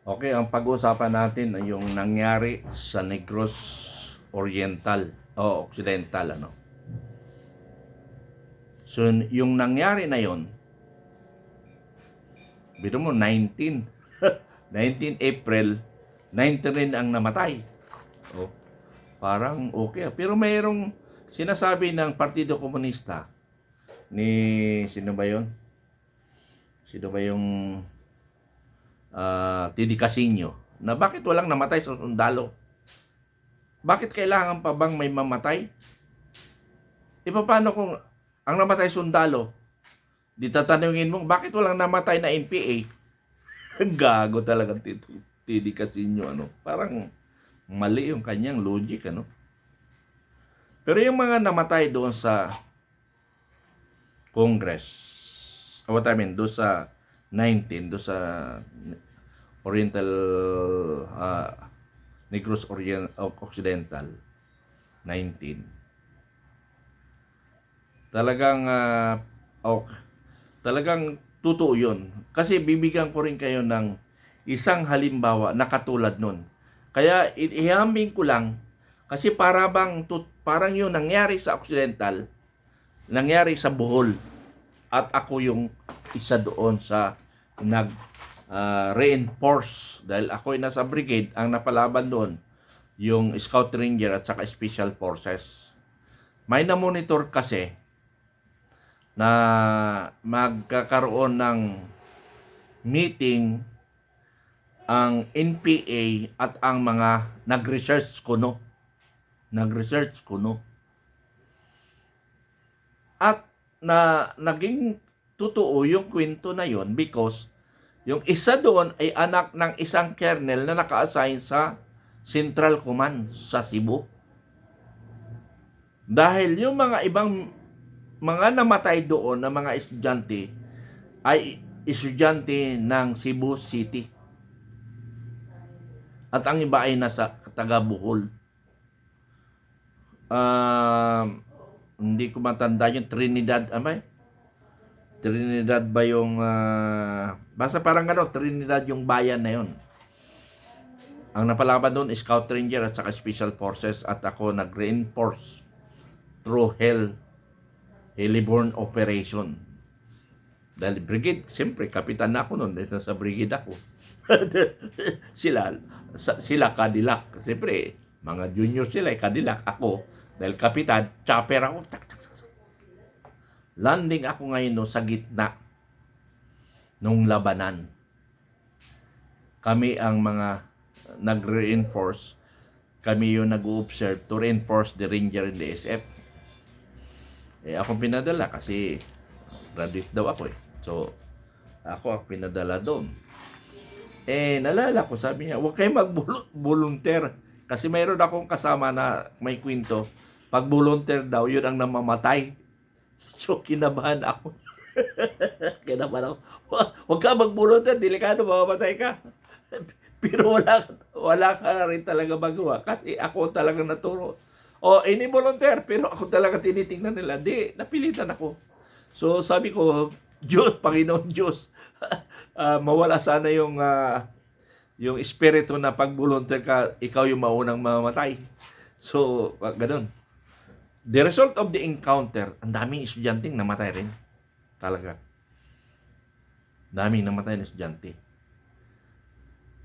Okay, ang pag-uusapan natin ay yung nangyari sa Negros Oriental o Occidental, ano. So, yung nangyari na yon, biro mo 19 19 April, 19 rin ang namatay. Oh, parang okay. Pero mayroong sinasabi ng Partido Komunista ni sino ba yon? Sino ba yung Tidi Casino na bakit walang namatay sa sundalo? Bakit kailangan pa bang may mamatay? E paano kung ang namatay sundalo? Di tatanungin mo, bakit walang namatay na NPA? Gago talaga Tidi Casino, ano? Parang mali yung kanyang logic, ano? Pero yung mga namatay doon sa Congress, doon sa 19, doon sa Oriental, Negros Occidental, 19. Talagang, talagang totoo yun. Kasi bibigyan ko rin kayo ng isang halimbawa na katulad nun. Kaya ihambing ko lang, kasi parang yun nangyari sa Occidental, nangyari sa Bohol. At ako yung isa doon sa reinforce dahil ako ay nasa brigade, ang napalaban doon yung Scout Ranger at saka Special Forces. May na-monitor kasi na magkakaroon ng meeting ang NPA at ang mga nag-research kuno. At naging totoo yung kwento na yon because yung isa doon ay anak ng isang colonel na naka-assign sa Central Command sa Cebu. Dahil yung mga ibang mga namatay doon na mga estudyante ay estudyante ng Cebu City. At ang iba ay nasa taga Bohol. Hindi ko matanda yung Trinidad, Trinidad ba yung basta parang Trinidad yung bayan na yon. Ang napalaban doon is Scout Ranger at saka Special Forces at ako nag-reinforce through Heliborn Operation. Dahil brigade, siyempre kapitan na ako noon dahil sa brigade ako. sila Cadillac. Siyempre, mga junior sila Cadillac. Ako, dahil kapitan, chopper ako. Landing ako ngayon sa gitna nung labanan. Kami ang mga nag-reinforce. Kami yung nag-observe to reinforce the Ranger and the SF. Ako pinadala kasi graduate daw ako . So, ako ang pinadala doon. Nalala ko, sabi niya, huwag kayo mag-volunteer. Kasi mayroon akong kasama na may kwento. Pag volunteer daw, yun ang namamatay. So, kinabahan ako. Huwag ka mag-volunteer, delikado, mamamatay ka. Pero wala ka rin talaga magawa. Kasi ako talaga naturo. Ini-volunteer, pero ako talaga tinitingnan nila. Di, napilitan ako. So, sabi ko, Diyos, Panginoon Diyos, mawala sana yung espiritu na pag-volunteer ka, ikaw yung maunang mamamatay. So, ganun. The result of the encounter, ang daming estudyanteng namatay rin. Talaga. Daming namatay na estudyante.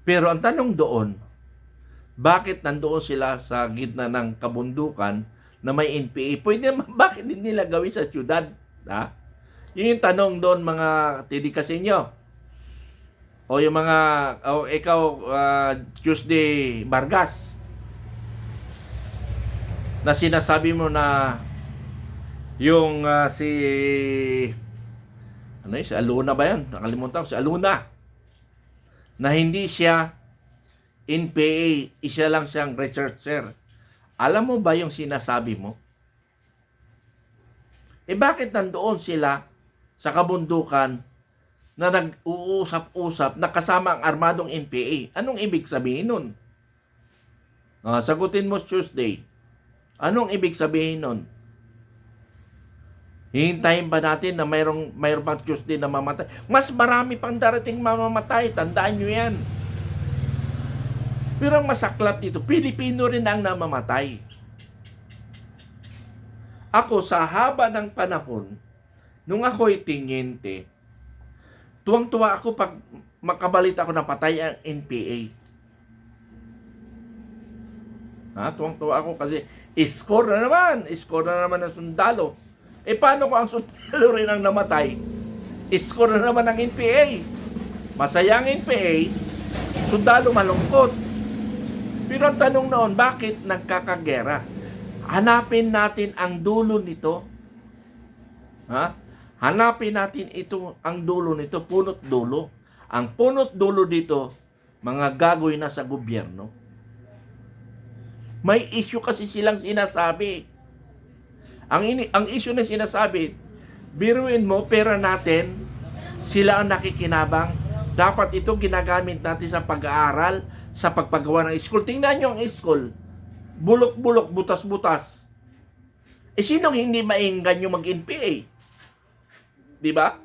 Pero ang tanong doon, bakit nandoon sila sa gitna ng kabundukan na may NPA? Pwede naman, bakit din nila gawin sa syudad? Yun yung tanong doon, mga Tidi Casino. O yung mga, ikaw, Tuesday Vargas, na sinasabi mo na yung si Aluna ba yan? Nakalimutan ko, si Aluna, na hindi siya NPA, isa lang siyang researcher. Alam mo ba yung sinasabi mo? Bakit nandoon sila sa kabundukan na nag-uusap-usap na kasama ang armadong NPA? Anong ibig sabihin nun? Sagutin mo Tuesday. Anong ibig sabihin nun? Hihintayin ba natin na mayroong pang Tuesday na mamatay? Mas marami pang darating mamamatay. Tandaan nyo yan. Pero ang masaklap dito, Pilipino rin ang namamatay. Ako, sa haba ng panahon, nung ako'y tingente, tuwang-tuwa ako pag makabalit ako na patay ang NPA. Tuwang-tuwa ako kasi score na naman ang sundalo. Paano ko ang sundalo rin ang namatay? Score na naman ang NPA. Masaya ang NPA, sundalo malungkot. Pero ang tanong noon, bakit nagkakagera? Hanapin natin ang dulo nito. Hanapin natin ito, ang dulo nito, punot dulo. Ang punot dulo dito, mga gagoy na sa gobyerno. May issue kasi silang sinasabi. Ang issue na sinasabi, biruin mo, pera natin, sila ang nakikinabang. Dapat ito ginagamit natin sa pag-aaral, sa pagpagawa ng school. Tingnan nyo ang school. Bulok-bulok, butas-butas. Sinong hindi mainggan yung mag-NPA? Diba?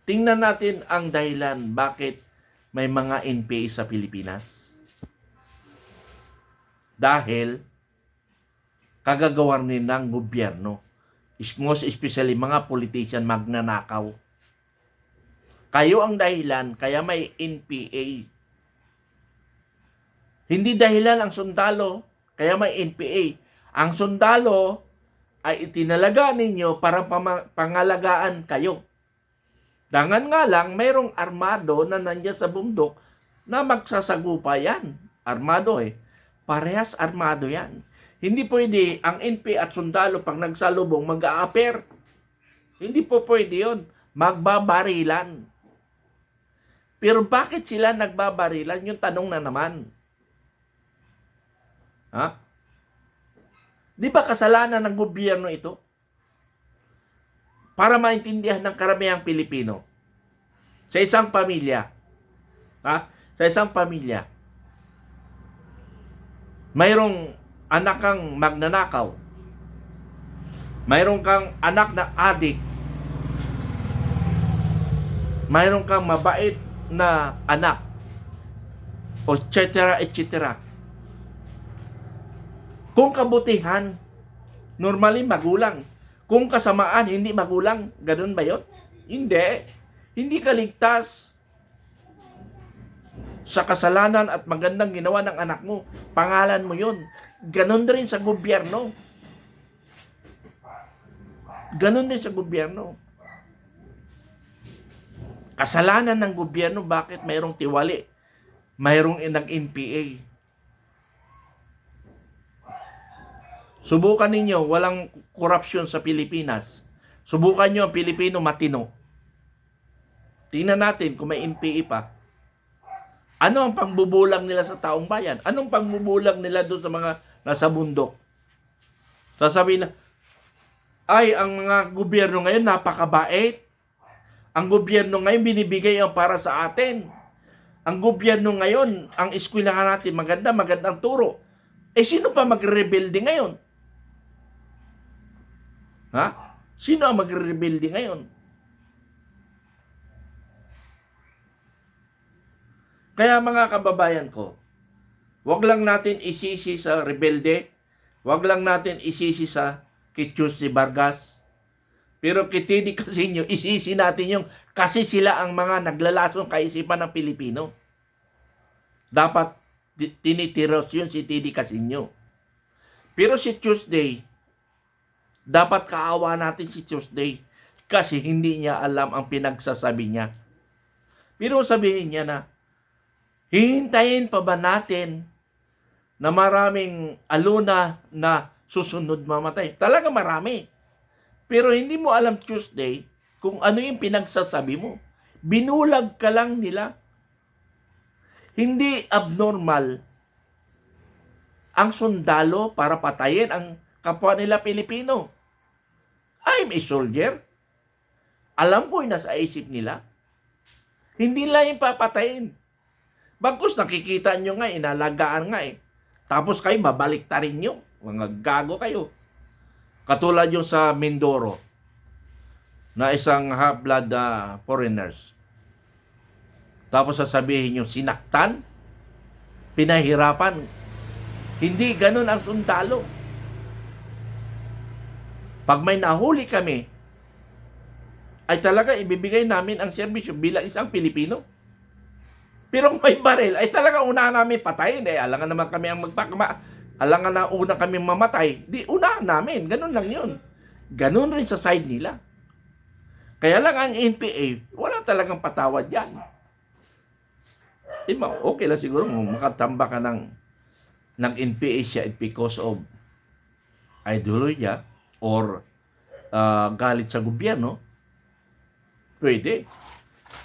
Tingnan natin ang dahilan bakit may mga NPA sa Pilipinas. Dahil kagagawan din ng gobyerno. Most especially mga politician magnanakaw. Kayo ang dahilan, kaya may NPA. Hindi dahilan ang sundalo, kaya may NPA. Ang sundalo ay itinalaga ninyo para pangalagaan kayo. Dangan nga lang, mayroong armado na nandiyan sa bundok na magsasagupa yan. Armado Parehas armado yan. Hindi pwede ang NPA at sundalo pag nagsalubong mag-a-appear. Hindi po pwede yun. Magbabarilan. Pero bakit sila nagbabarilan? Yung tanong na naman. Di ba kasalanan ng gobyerno ito? Para maintindihan ng karamihang Pilipino. Sa isang pamilya. Sa isang pamilya. Mayroong anak kang magnanakaw. Mayroong kang anak na adik. Mayroong kang mabait na anak. O etc. Kung kabutihan, normally magulang. Kung kasamaan, hindi magulang. Ganun ba yun? Hindi. Hindi ka ligtas sa kasalanan at magandang ginawa ng anak mo. Pangalan mo yun. Ganun rin sa gobyerno. Ganun din sa gobyerno. Kasalanan ng gobyerno, bakit mayroong tiwali? Mayroong nag-NPA. Subukan ninyo, walang korupsyon sa Pilipinas. Subukan nyo ang Pilipino matino. Tingnan natin kung may NPA pa. Ano ang pangbubulang nila sa taong bayan? Anong pangbubulang nila doon sa mga nasa bundok? Sasabihin na, ay, ang mga gobyerno ngayon napakabait. Ang gobyerno ngayon binibigay ang para sa atin. Ang gobyerno ngayon, ang eskwelahan natin magandang turo. Sino pa magre-rebelde ngayon? Sino ang magre-rebelde ngayon? Kaya mga kababayan ko, wag lang natin isisi sa rebelde, wag lang natin isisi sa Kitchus si Vargas, pero kitidi kasi nyo, isisi natin yung kasi sila ang mga naglalasong kaisipan ng Pilipino. Dapat tinitiros yun si Tidi Casinyo. Pero si Tuesday, dapat kaawa natin si Tuesday kasi hindi niya alam ang pinagsasabi niya. Pero sabihin niya na, hihintayin pa ba natin na maraming aluna na susunod mamatay? Talaga marami. Pero hindi mo alam Tuesday kung ano yung pinagsasabi mo. Binulag ka lang nila. Hindi abnormal ang sundalo para patayin ang kapwa nila Pilipino. I'm a soldier. Alam ko yung nasa isip nila. Hindi lang yung papatayin. Bagkus nakikita nyo nga, inalagaan nga . Tapos kayo, babalik ta rin nyo. Mga gago kayo. Katulad yung sa Mindoro na isang half-blood foreigners. Tapos sasabihin nyo, sinaktan? pinahirapan. Hindi ganun ang sundalo. Pag may nahuli kami, ay talaga ibibigay namin ang serbisyo bilang isang Pilipino. Pero kung may baril, ay talaga unahan namin patayin. Alangan naman kami ang alangan na una kami mamatay. Di unahan namin. Ganun lang yun. Ganun rin sa side nila. Kaya lang ang NPA, wala talagang patawad yan. Okay lang siguro makatamba ka ng NPA siya because of ideology or galit sa gobyerno. Pwede.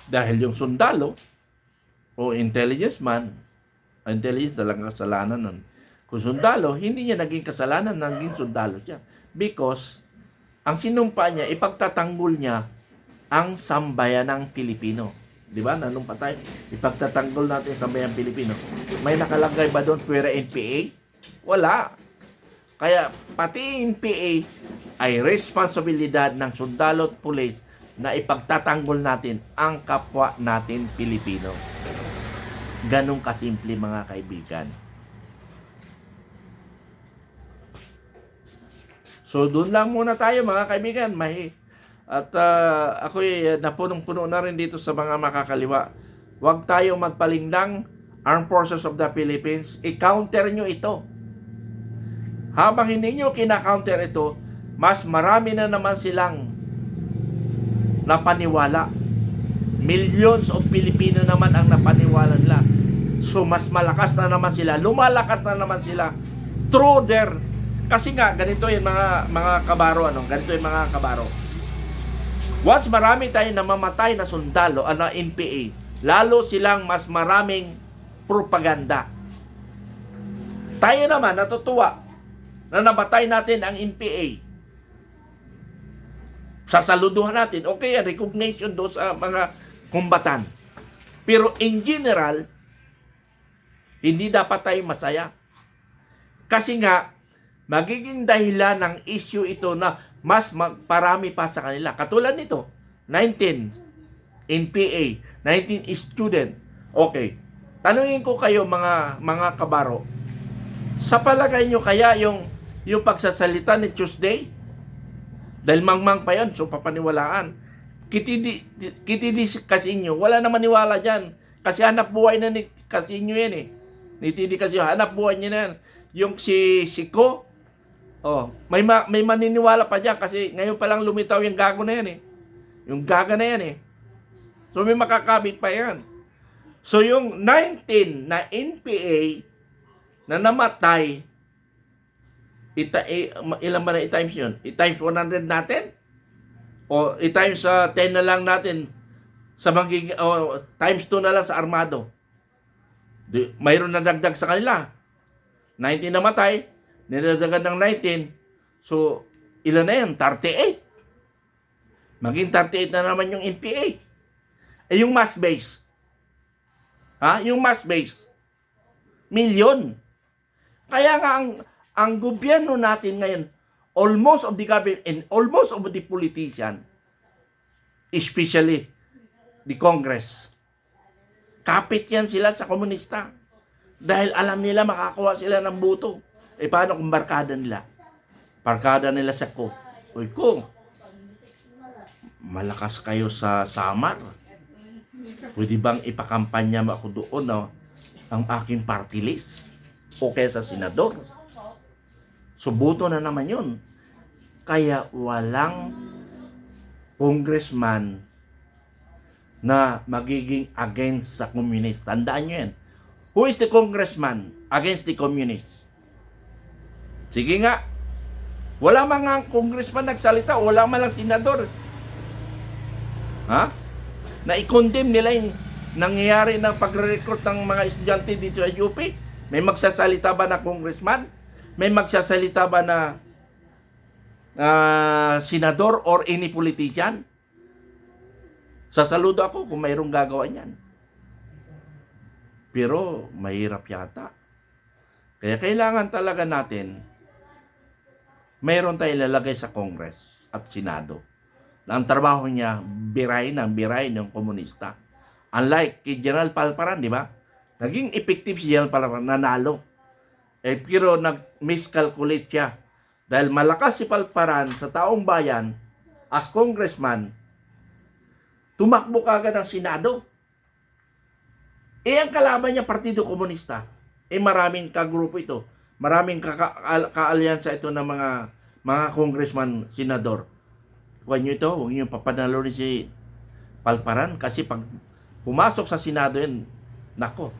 Dahil yung sundalo o intelligence talagang kasalanan nun. Kung sundalo, hindi niya naging kasalanan, naging sundalo siya. Because, ang sinumpa niya, ipagtatanggol niya ang sambayanang Pilipino. Di ba? Nanumpa tayo. Ipagtatanggol natin ang sambayanang Pilipino. May nakalagay ba doon pwera NPA? Wala. Kaya, pati NPA ay responsibilidad ng sundalo at pulis na ipagtatanggol natin ang kapwa natin Pilipino. Ganong kasimple mga kaibigan. So doon lang muna tayo mga kaibigan. At ako'y napunong-puno na rin dito sa mga makakaliwa. Huwag tayo magpalingdang. Armed Forces of the Philippines, i-counter nyo ito. Habang hindi nyo kina-counter ito, mas marami na naman silang napaniwala. Millions of Pilipino naman ang napaniwala nila. So mas malakas na naman sila, lumalakas na naman sila through their, kasi nga ganito yung mga kabaro, ganito yung mga kabaro. Once marami tayong namamatay na sundalo, NPA, lalo silang mas maraming propaganda. Tayo naman natutuwa na namatay natin ang NPA. Sasaluduhan natin. Okay, recognition doon sa mga kumbatan. Pero in general, hindi dapat tayo masaya. Kasi nga, magiging dahilan ng issue ito na mas magparami pa sa kanila. Katulad nito, 19 NPA, 19 student. Okay. Tanungin ko kayo mga kabaro, sa palagay nyo kaya yung pagsasalita ni Tuesday, dahil mangmang pa yan, so papaniwalaan. Kitidi kasi inyo, wala na maniwala dyan. Kasi hanap buhay na ni Kasinyo yan eh. Ni Tidi kasi hanap buhay niya na yan. Yung si Ko, may maniniwala pa dyan kasi ngayon pa lang lumitaw yung gago na yan eh. Yung gaga na yan eh. So may makakabit pa yan. So yung 19 na NPA na namatay, ilan ba na i-times yun? I-times 100 natin? O i-times 10 na lang natin sa magiging, times 2 na lang sa armado. Mayroon na dagdag sa kanila. 19 namatay, niladagan ng 19. So, ilan na yan? 38. Maging 38 na naman yung NPA. Yung mass base. Yung mass base. Milyon. Kaya nga ang gobyerno natin ngayon, almost of the government and almost of the politician, especially the Congress, kapit yan sila sa komunista. Dahil alam nila makakuha sila ng boto. Paano kung barkada nila? Barkada nila sa Ko. Uy, Ko, malakas kayo sa Samar. Pwede bang ipakampanya mo ako doon ang aking party list? O kaya sa senador? So, boto na naman yun. Kaya walang congressman na magiging against sa communist. Tandaan nyo yan. Who is the congressman against the communist? Sige nga. Wala mga congressman nagsalita. Wala man lang senador. Na i-condemn nila yung nangyayari ng pagre-recruit ng mga estudyante dito sa UP. May magsasalita ba na congressman? May magsasalita ba na senador or any politician? Sasaludo ako kung mayroong gagawa niyan. Pero mahirap yata. Kaya kailangan talaga natin mayroon tayong ilalagay sa Congress at Senado na ang trabaho niya birahin ng komunista. Unlike kay General Palparan, di ba? Naging effective si General Palparan, nanalo. Pero nag-miscalculate siya. Dahil malakas si Palparan sa taong bayan, as congressman, tumakbo kagad ng Senado. Ang kalaban niya, Partido Komunista. Maraming kagrupo ito. Maraming kaalyansa ito ng mga congressman, senador. Huwag nyo ito, huwag nyo papanalo rin si Palparan. Kasi pag pumasok sa Senado yan, nako,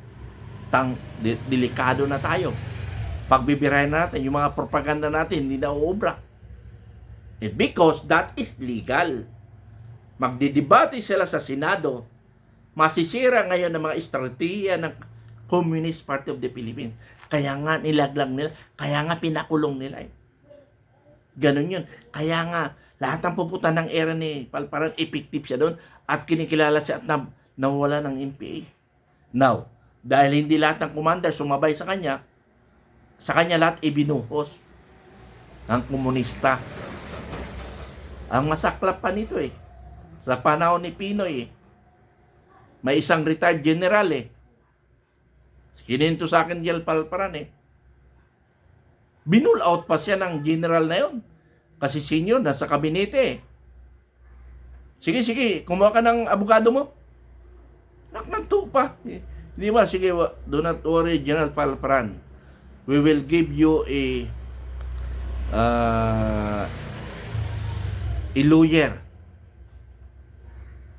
delikado na tayo. Pagbibirahin natin, yung mga propaganda natin, hindi na uubra. Because that is legal. Magdidebate sila sa Senado, masisira ngayon ng mga estratehiya ng Communist Party of the Philippines. Kaya nga nilaglang nila, kaya nga pinakulong nila. Ganun yun. Kaya nga, lahat ng pupunta ng era ni Palparan, effective siya doon at kinikilala siya at nawala ng NPA. Now, dahil hindi lahat ng commander sumabay sa kanya lahat ibinuhos ng komunista. Ang masaklap pa nito sa panahon ni Pinoy may isang retired general kininto sa akin General Palparan binul out pa siya ng general na yon kasi senior nasa kabinete sige kumuha ka ng abogado mo naknanto pa di ba sige do not worry General Palparan, we will give you a lawyer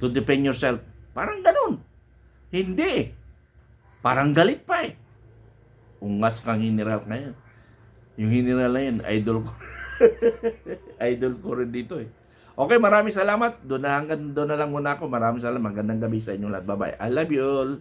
to defend yourself. Parang ganun. Hindi. Parang galit pa Ungas kang general ngayon. Yung general na yun, idol ko. Idol ko rin dito Okay, maraming salamat. Doon na lang muna ako. Maraming salamat. Magandang gabi sa inyo lahat. Bye-bye. I love you all.